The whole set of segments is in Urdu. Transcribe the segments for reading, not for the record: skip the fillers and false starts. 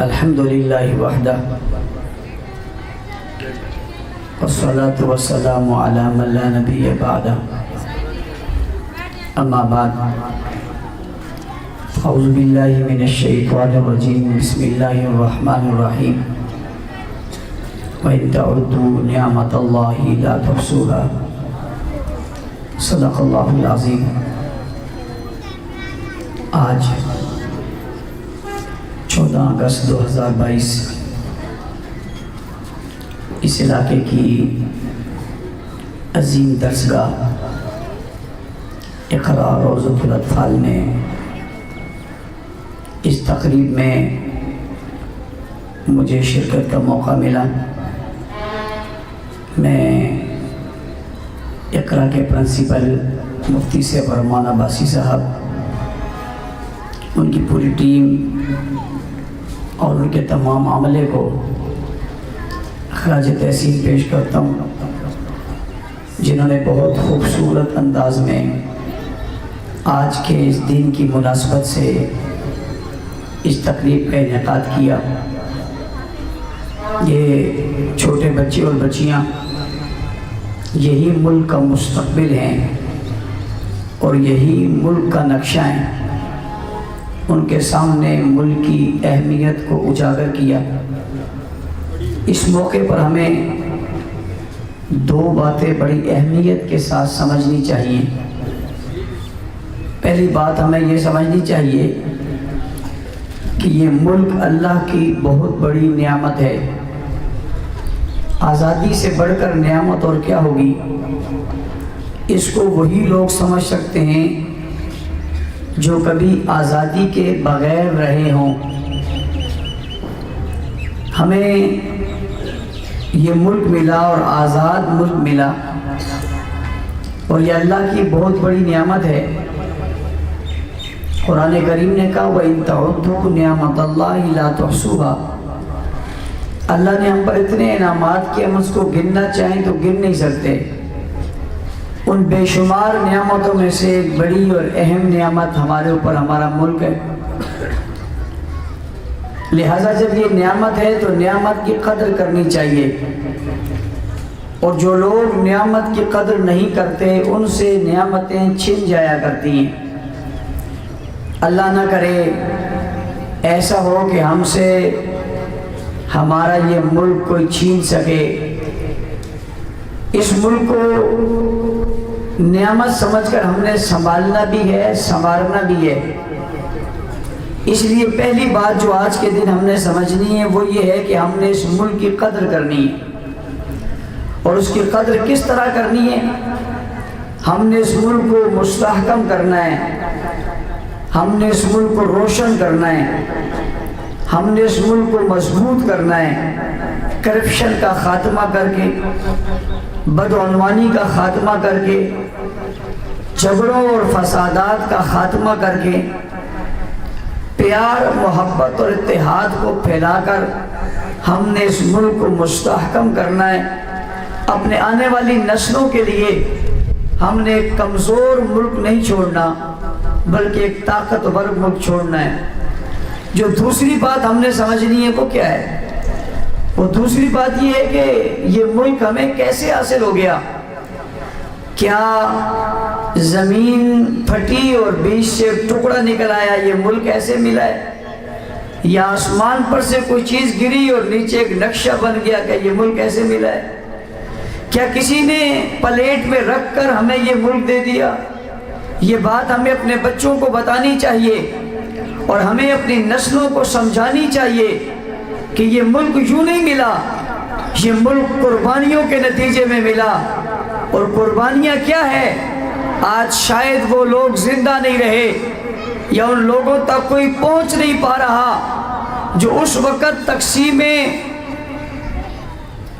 الحمدللہ وحدہ والصلاة والسلام علی من لا نبی بعدہ اما بعد اعوذ باللہ من الشیطان الرجیم بسم اللہ الرحمن الرحیم وَإِن تَعُدُّوا نِعْمَةَ اللَّهِ لَا تُحْصُوهَا صدق اللہ العظیم۔ آج 14 اگست 2022 اس علاقے کی عظیم درسگاہ اقراء روضۃ الاطفال نے اس تقریب میں مجھے شرکت کا موقع ملا۔ میں اقراء کے پرنسپل مفتی صاحب رحمان عباسی صاحب، ان کی پوری ٹیم اور ان کے تمام عملے کو خراج تحسین پیش کرتا ہوں، جنہوں نے بہت خوبصورت انداز میں آج کے اس دن کی مناسبت سے اس تقریب کا انعقاد کیا۔ یہ چھوٹے بچے اور بچیاں یہی ملک کا مستقبل ہیں اور یہی ملک کا نقشہ ہیں۔ ان کے سامنے ملک کی اہمیت کو اجاگر کیا۔ اس موقع پر ہمیں دو باتیں بڑی اہمیت کے ساتھ سمجھنی چاہیے۔ پہلی بات ہمیں یہ سمجھنی چاہیے کہ یہ ملک اللہ کی بہت بڑی نعمت ہے۔ آزادی سے بڑھ کر نعمت اور کیا ہوگی؟ اس کو وہی لوگ سمجھ سکتے ہیں جو کبھی آزادی کے بغیر رہے ہوں۔ ہمیں یہ ملک ملا اور آزاد ملک ملا، اور یہ اللہ کی بہت بڑی نعمت ہے۔ قرآن کریم نے کہا وَإِن تَعُدُّوا نِعْمَةَ اللَّهِ لَا تُحْصُوهَا۔ اللہ نے ہم پر اتنے انعامات کہ ہم اس کو گننا چاہیں تو گن نہیں سکتے۔ ان بے شمار نعمتوں میں سے ایک بڑی اور اہم نعمت ہمارے اوپر ہمارا ملک ہے۔ لہٰذا جب یہ نعمت ہے تو نعمت کی قدر کرنی چاہیے، اور جو لوگ نعمت کی قدر نہیں کرتے ان سے نعمتیں چھن جایا کرتی ہیں۔ اللہ نہ کرے ایسا ہو کہ ہم سے ہمارا یہ ملک کوئی چھین سکے۔ اس ملک کو نعمت سمجھ کر ہم نے سنبھالنا بھی ہے، سنوارنا بھی ہے۔ اس لیے پہلی بات جو آج کے دن ہم نے سمجھنی ہے وہ یہ ہے کہ ہم نے اس ملک کی قدر کرنی ہے۔ اور اس کی قدر کس طرح کرنی ہے؟ ہم نے اس ملک کو مستحکم کرنا ہے، ہم نے اس ملک کو روشن کرنا ہے، ہم نے اس ملک کو مضبوط کرنا ہے۔ کرپشن کا خاتمہ کر کے، بدعنوانی کا خاتمہ کر کے، جھگڑوں اور فسادات کا خاتمہ کر کے، پیار، محبت اور اتحاد کو پھیلا کر ہم نے اس ملک کو مستحکم کرنا ہے۔ اپنے آنے والی نسلوں کے لیے ہم نے ایک کمزور ملک نہیں چھوڑنا بلکہ ایک طاقتور ملک چھوڑنا ہے۔ جو دوسری بات ہم نے سمجھنی ہے وہ کیا ہے؟ وہ دوسری بات یہ ہے کہ یہ ملک ہمیں کیسے حاصل ہو گیا؟ کیا زمین پھٹی اور بیچ سے ٹکڑا نکل آیا یہ ملک ایسے ملا ہے؟ یا آسمان پر سے کوئی چیز گری اور نیچے ایک نقشہ بن گیا کہ یہ ملک ایسے ملا ہے؟ کیا کسی نے پلیٹ میں رکھ کر ہمیں یہ ملک دے دیا؟ یہ بات ہمیں اپنے بچوں کو بتانی چاہیے اور ہمیں اپنی نسلوں کو سمجھانی چاہیے کہ یہ ملک یوں نہیں ملا، یہ ملک قربانیوں کے نتیجے میں ملا۔ اور قربانیاں کیا ہے؟ آج شاید وہ لوگ زندہ نہیں رہے یا ان لوگوں تک کوئی پہنچ نہیں پا رہا جو اس وقت تقسیم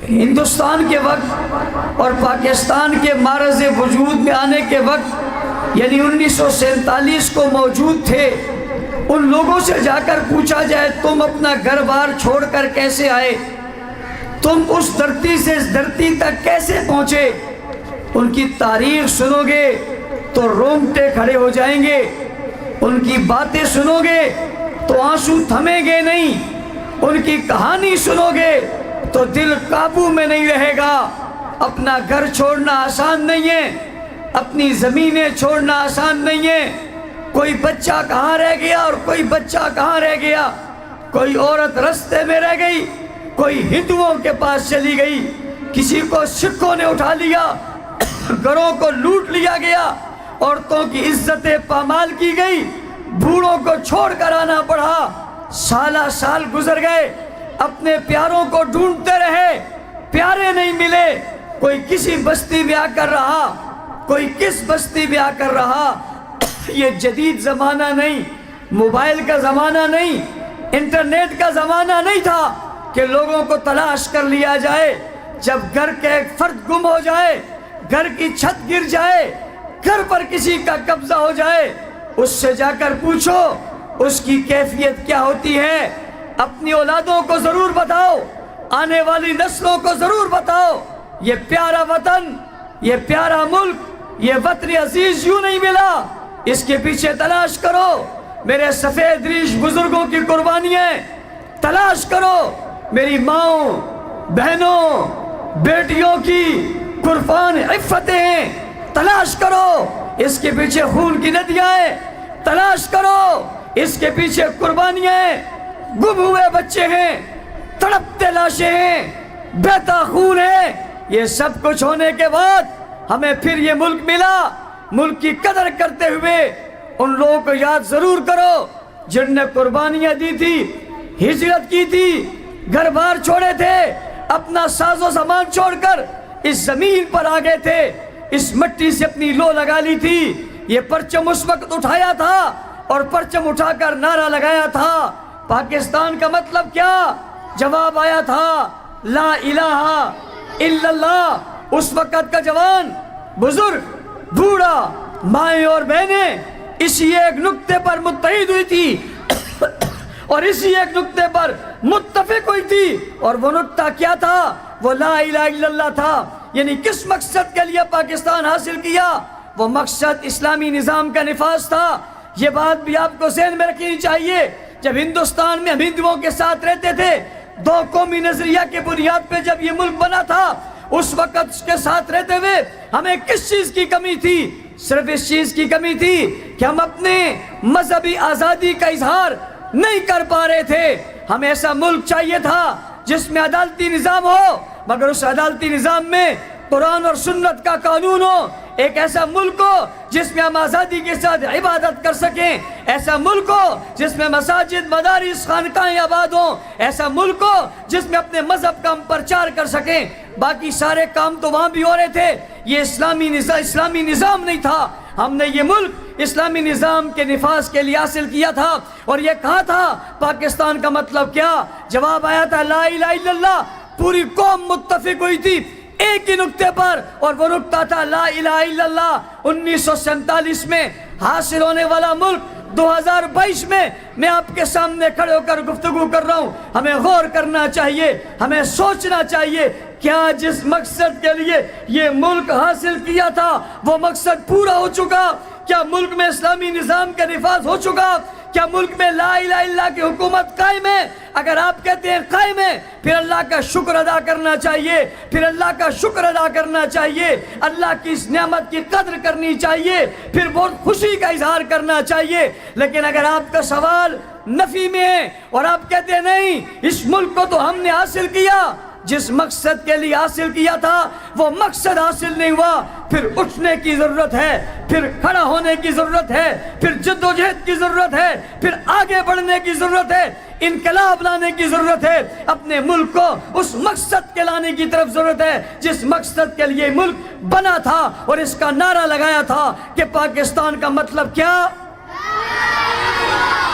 ہندوستان کے وقت اور پاکستان کے معرض وجود میں آنے کے وقت یعنی 1947 کو موجود تھے۔ ان لوگوں سے جا کر پوچھا جائے تم اپنا گھر بار چھوڑ کر کیسے آئے، تم اس دھرتی سے اس دھرتی تک کیسے پہنچے؟ ان کی تاریخ سنو گے تو رونگٹے کھڑے ہو جائیں گے، ان کی باتیں سنو گے تو آنسو تھمیں گے نہیں، کی کہانی سنوگے تو دل قابو میں نہیں رہے گا۔ اپنا گھر چھوڑنا آسان نہیں ہے، اپنی زمینیں چھوڑنا آسان نہیں ہے۔ کوئی بچہ کہاں رہ گیا اور کوئی بچہ کہاں رہ گیا، کوئی عورت رستے میں رہ گئی، کوئی ہندوؤں کے پاس چلی گئی، کسی کو سکھوں نے اٹھا لیا، گھروں کو لوٹ لیا گیا، عورتوں کی عزتیں پامال کی گئی، بوڑھوں کو چھوڑ کر آنا پڑا، سالہ سال گزر گئے، اپنے پیاروں کو ڈھونڈتے رہے، پیارے نہیں ملے، کوئی کسی بستی میں آ کر رہا، کوئی کس بستی میں آ کر رہا۔ یہ جدید زمانہ نہیں، موبائل کا زمانہ نہیں، انٹرنیٹ کا زمانہ نہیں تھا کہ لوگوں کو تلاش کر لیا جائے۔ جب گھر کے ایک فرد گم ہو جائے، گھر کی چھت گر جائے، گھر پر کسی کا قبضہ ہو جائے، اس سے جا کر پوچھو اس کی کیفیت کیا ہوتی ہے۔ اپنی اولادوں کو ضرور بتاؤ، آنے والی نسلوں کو ضرور بتاؤ، یہ پیارا وطن، یہ پیارا ملک، یہ وطن عزیز یوں نہیں ملا، اس کے پیچھے تلاش کرو۔ میرے سفید ریش بزرگوں کی قربانیاں تلاش کرو، میری ماؤں، بہنوں، بیٹیوں کی قربان عفتیں تلاش کرو، اس کے پیچھے خون کی ندیاں تلاش کرو، اس کے پیچھے قربانیاں، گم ہوئے بچے ہیں، تڑپتے لاشیں ہیں، بہتا خون ہے۔ یہ سب کچھ ہونے کے بعد ہمیں پھر یہ ملک ملا۔ ملک کی قدر کرتے ہوئے ان لوگوں کو یاد ضرور کرو جن نے قربانیاں دی تھی، ہجرت کی تھی، گھر بار چھوڑے تھے، اپنا ساز و سامان چھوڑ کر اس زمین پر آ گئے تھے، اس مٹی سے اپنی لو لگا لی تھی، یہ پرچم اس وقت اٹھایا تھا اور پرچم اٹھا کر نعرہ لگایا تھا پاکستان کا مطلب کیا؟ جواب آیا تھا لا الہ الا اللہ۔ اس وقت کا جوان، بزرگ، بوڑھا، مائیں اور بہنیں اسی ایک نقطے پر متحد ہوئی تھی اور اسی ایک نقطے پر متفق ہوئی تھی، اور وہ نقطہ کیا تھا؟ وہ لا الہ الا اللہ تھا۔ یعنی کس مقصد کے لیے پاکستان حاصل کیا؟ وہ مقصد اسلامی نظام کا نفاذ تھا۔ یہ بات بھی آپ کو ذہن میں رکھنی چاہیے۔ جب ہندوستان میں ہم ہندوؤں کے ساتھ رہتے تھے، دو قومی نظریہ کے بنیاد پہ جب یہ ملک بنا تھا، اس وقت اس کے ساتھ رہتے ہوئے ہمیں کس چیز کی کمی تھی؟ صرف اس چیز کی کمی تھی کہ ہم اپنے مذہبی آزادی کا اظہار نہیں کر پا رہے تھے۔ ہمیں ایسا ملک چاہیے تھا جس میں عدالتی نظام ہو، مگر اس عدالتی نظام میں قرآن اور سنت کا قانون ہو۔ ایک ایسا ملک ہو جس میں ہم آزادی کے ساتھ عبادت کر سکیں، ایسا ملک ہو جس میں مساجد، مدارس، خانقاہیں آباد ہوں، ایسا ملک ہو جس میں اپنے مذہب کا ہم پرچار کر سکیں۔ باقی سارے کام تو وہاں بھی ہو رہے تھے، یہ اسلامی نظام نہیں تھا۔ ہم نے یہ ملک اسلامی نظام کے نفاذ کے لیے حاصل کیا تھا، اور یہ کہا تھا پاکستان کا مطلب کیا؟ جواب آیا تھا لا الہ الا اللہ۔ پوری قوم متفق ہوئی تھی ایک ہی نقطے پر، اور وہ نقطہ تھا لا الہ الا اللہ۔ 1947 میں حاصل ہونے والا ملک 2022 میں آپ کے سامنے کھڑے ہو کر گفتگو کر رہا ہوں۔ ہمیں غور کرنا چاہیے، ہمیں سوچنا چاہیے، کیا جس مقصد کے لیے یہ ملک حاصل کیا تھا وہ مقصد پورا ہو چکا؟ کیا ملک میں اسلامی نظام کا نفاذ ہو چکا؟ کیا ملک میں لا الہ الا اللہ کی حکومت قائم ہے؟ اگر آپ کہتے ہیں قائم ہے، پھر اللہ کا شکر ادا کرنا چاہیے، پھر اللہ کا شکر ادا کرنا چاہیے، اللہ کی اس نعمت کی قدر کرنی چاہیے، پھر بہت خوشی کا اظہار کرنا چاہیے۔ لیکن اگر آپ کا سوال نفی میں ہے اور آپ کہتے ہیں نہیں، اس ملک کو تو ہم نے حاصل کیا، جس مقصد کے لیے حاصل کیا تھا وہ مقصد حاصل نہیں ہوا، پھر اٹھنے کی ضرورت ہے، پھر کھڑا ہونے کی ضرورت ہے، پھر جدوجہد کی ضرورت ہے، پھر آگے بڑھنے کی ضرورت ہے، انقلاب لانے کی ضرورت ہے، اپنے ملک کو اس مقصد کے لانے کی طرف ضرورت ہے جس مقصد کے لیے ملک بنا تھا، اور اس کا نعرہ لگایا تھا کہ پاکستان کا مطلب کیا؟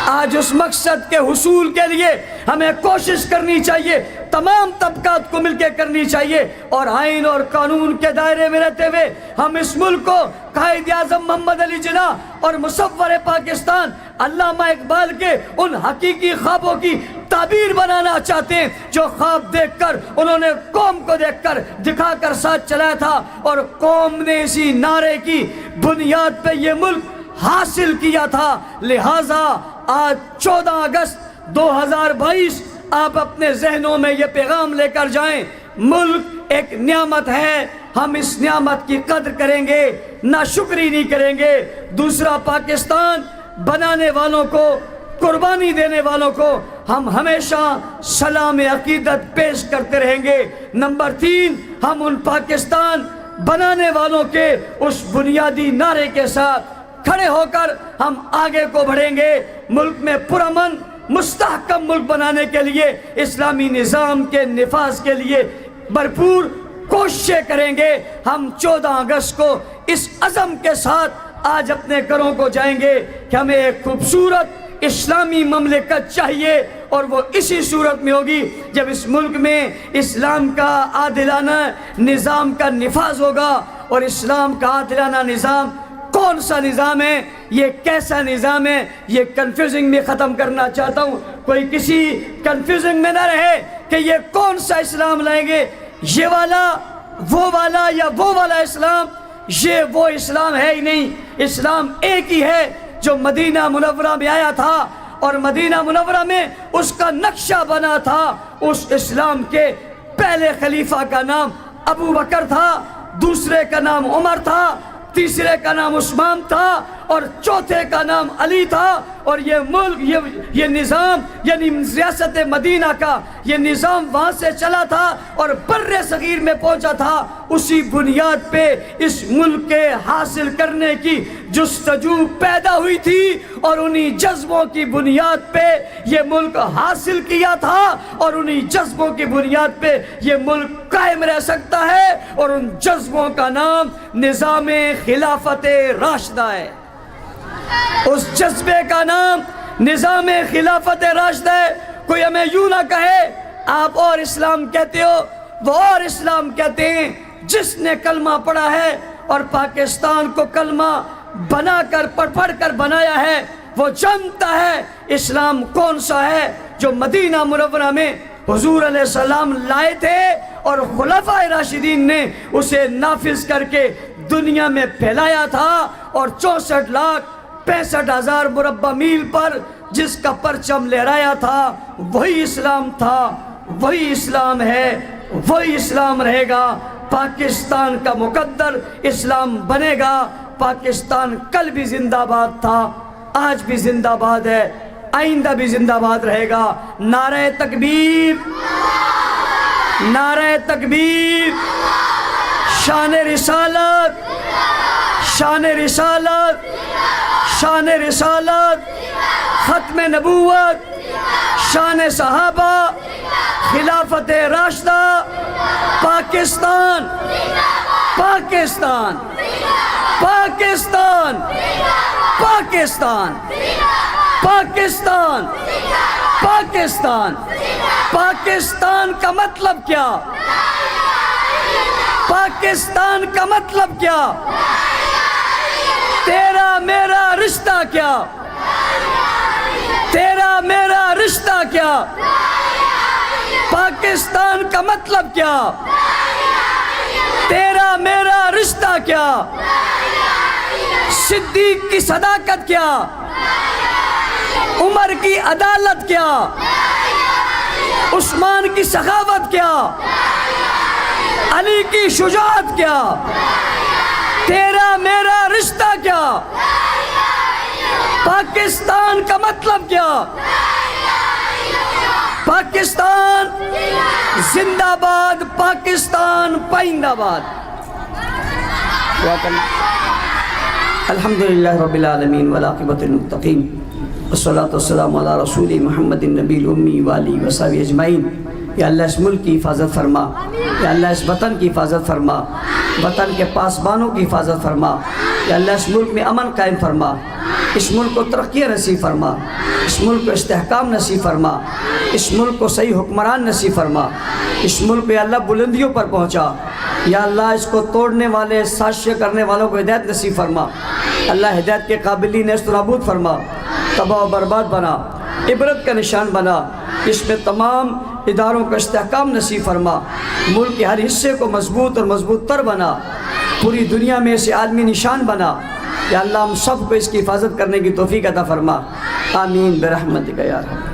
آج اس مقصد کے حصول کے لیے ہمیں کوشش کرنی چاہیے، تمام طبقات کو مل کے کرنی چاہیے، اور آئین اور قانون کے دائرے میں رہتے ہوئے ہم اس ملک کو قائد اعظم محمد علی جناح اور مصور پاکستان علامہ اقبال کے ان حقیقی خوابوں کی تعبیر بنانا چاہتے ہیں جو خواب دیکھ کر انہوں نے قوم کو دیکھ کر دکھا کر ساتھ چلایا تھا، اور قوم نے اسی نعرے کی بنیاد پہ یہ ملک حاصل کیا تھا۔ لہٰذا آج 14 اگست 2022 آپ اپنے ذہنوں میں یہ پیغام لے کر جائیں، ملک ایک نعمت ہے، ہم اس نعمت کی قدر کریں گے، ناشکری نہیں کریں گے۔ دوسرا، پاکستان بنانے والوں کو، قربانی دینے والوں کو ہم ہمیشہ سلام عقیدت پیش کرتے رہیں گے۔ نمبر 3، ہم ان پاکستان بنانے والوں کے اس بنیادی نعرے کے ساتھ کھڑے ہو کر ہم آگے کو بڑھیں گے۔ ملک میں پرامن مستحکم ملک بنانے کے لیے، اسلامی نظام کے نفاذ کے لیے بھرپور کوششیں کریں گے۔ ہم 14 اگست کو اس عزم کے ساتھ آج اپنے گھروں کو جائیں گے کہ ہمیں ایک خوبصورت اسلامی مملکت چاہیے، اور وہ اسی صورت میں ہوگی جب اس ملک میں اسلام کا عادلانہ نظام کا نفاذ ہوگا۔ اور اسلام کا عادلانہ نظام کون سا نظام ہے، یہ کیسا نظام ہے، یہ کنفیوزنگ میں ختم کرنا چاہتا ہوں۔ کوئی کسی کنفیوزنگ میں نہ رہے کہ یہ کون سا اسلام لائیں گے، یہ والا، وہ والا، یا وہ والا اسلام۔ یہ وہ اسلام ہے ہی نہیں، اسلام ایک ہی ہے جو مدینہ منورہ میں آیا تھا، اور مدینہ منورہ میں اس کا نقشہ بنا تھا۔ اس اسلام کے پہلے خلیفہ کا نام ابو بکر تھا، دوسرے کا نام عمر تھا، تیسرے کا نام عثمان تھا، اور چوتھے کا نام علی تھا۔ اور یہ ملک، یہ نظام، یعنی ریاست مدینہ کا یہ نظام وہاں سے چلا تھا اور بر صغیر میں پہنچا تھا۔ اسی بنیاد پہ اس ملک کے حاصل کرنے کی جستجو پیدا ہوئی تھی، اور انہی جذبوں کی بنیاد پہ یہ ملک حاصل کیا تھا، اور انہی جذبوں کی بنیاد پہ یہ ملک قائم رہ سکتا ہے، اور ان جذبوں کا نام نظام خلافت راشدہ ہے۔ اس جذبے کا نام نظام خلافت راشدہ ہے۔ کوئی ہمیں یوں نہ کہے آپ اور اسلام کہتے ہو، وہ اور اسلام کہتے ہیں۔ جس نے کلمہ پڑھا ہے اور پاکستان کو کلمہ بنا کر پڑھ کر بنایا ہے، وہ جانتا ہے اسلام کون سا ہے، جو مدینہ منورہ میں حضور علیہ السلام لائے تھے، اور خلفائے راشدین نے اسے نافذ کر کے دنیا میں پھیلایا تھا۔ اور 64,65,000 مربع میل پر جس کا پرچم لہرایا تھا، وہی اسلام تھا، وہی اسلام ہے، وہی اسلام رہے گا۔ پاکستان کا مقدر اسلام بنے گا۔ پاکستان کل بھی زندہ باد تھا، آج بھی زندہ باد ہے، آئندہ بھی زندہ باد رہے گا۔ نعرہ تکبیر، نعرہ تکبیر، شان رسالت، شان رسالت، شان رسالت، ختم نبوت، شان صحابہ، خلافت راشدہ، پاکستان، پاکستان، پاکستان، پاکستان، پاکستان، پاکستان۔ پاکستان کا مطلب کیا؟ پاکستان کا مطلب کیا؟ تیرا میرا رشتہ کیا؟ تیرا میرا رشتہ کیا؟ پاکستان کا مطلب کیا؟ تیرا میرا رشتہ کیا؟ صدیق کی صداقت کیا؟ عمر کی عدالت کیا؟ عثمان کی سخاوت کیا؟ علی کی شجاعت کیا؟ تیرا میرا رشتہ کیا؟ پاکستان کا مطلب کیا؟ پاکستان زندہ باد، پاکستان پائندہ باد۔ الحمدللہ رب العالمین والعاقبۃ للمتقین، والصلاۃ والسلام علی رسول محمد النبی الامی وآلہ وصحبہ اجمعین۔ یا اللہ اس ملک کی حفاظت فرما، یا اللہ اس وطن کی حفاظت فرما، وطن کے پاسبانوں کی حفاظت فرما۔ یا اللہ اس ملک میں امن قائم فرما، اس ملک کو ترقی نصیب فرما، اس ملک کو استحکام نصیب فرما، اس ملک کو صحیح حکمران نصیب فرما، اس ملک کو یا اللہ بلندیوں پر پہنچا۔ یا اللہ اس کو توڑنے والے، سازشیں کرنے والوں کو ہدایت نصیب فرما۔ اللہ ہدایت کے قابلین نیست و نابود فرما، تباہ و برباد بنا، عبرت کا نشان بنا۔ اس میں تمام اداروں کا استحکام نصیب فرما، ملک کے ہر حصے کو مضبوط اور مضبوط تر بنا، پوری دنیا میں اسے عالمی نشان بنا۔ یا اللہ ہم سب کو اس کی حفاظت کرنے کی توفیق عطا فرما، آمین برحمتک یا رب۔